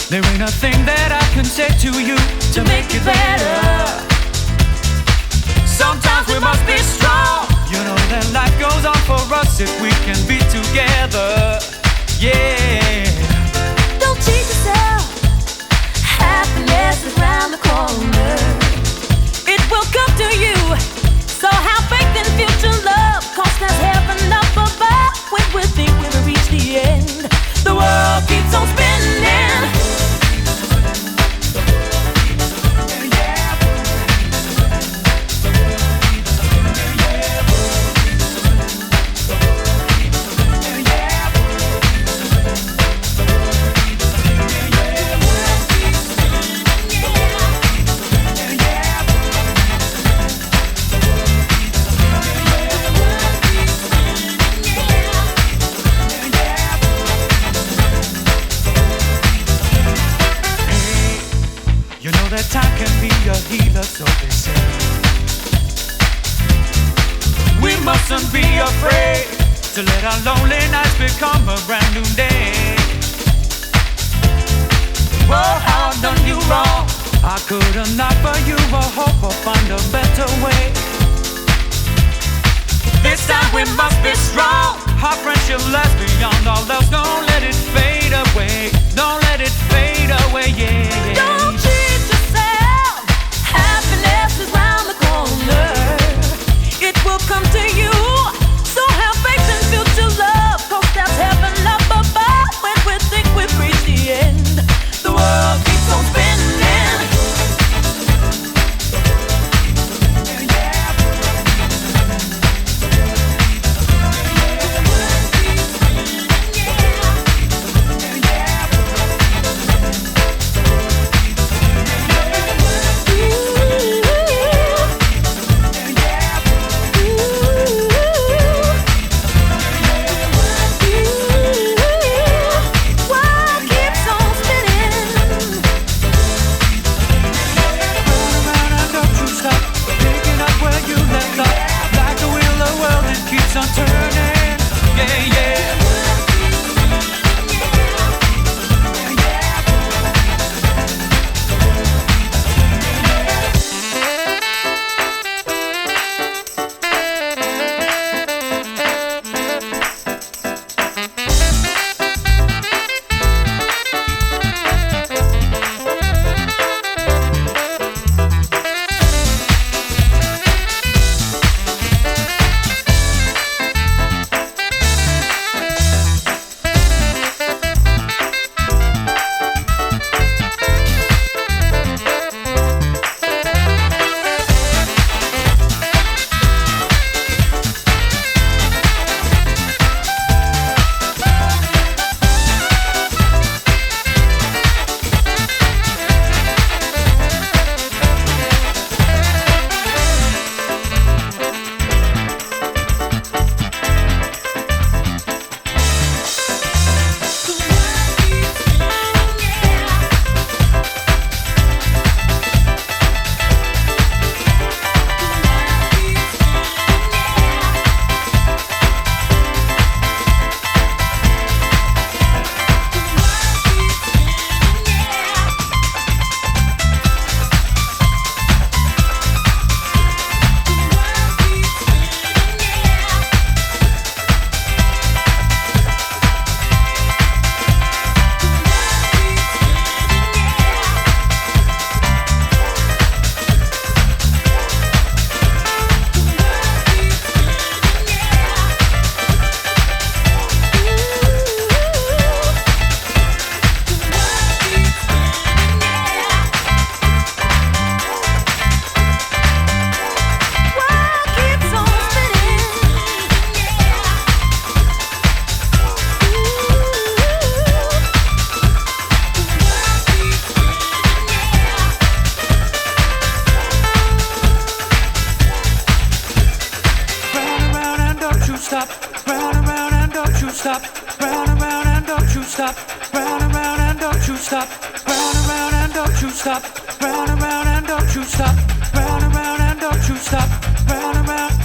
There ain't a thing that I can say to you to make it better. Sometimes we must be strong. You know that life goes on for us if we can be together. Yeah. Don't cheat yourself. Happiness is round the corner. It will come to you. So have faith in future love. 'Cause there's heaven up above. When we think we'll reach the end, the world keeps on spinning. Time can be a healer, so they say. We mustn't be afraid to let our lonely nights become a brand new day. Well, how I've done you wrong, I couldn't offer you a hope or find a better way. This time we must be strong. Our friendship lasts beyond all else. Don't let it fade away. Don't let it fade away, yeah. Don't cheat yourself. Happiness is round the corner. It will come to you. So have faith in future love. 'Cause there's heaven up above. When we think we've reached the end, the world keeps on spinning. stop, round and round and don't you stop, round and round and don't you stop, round and round and don't you stop, round and round and don't you stop, round and round and don't you stop, round and round.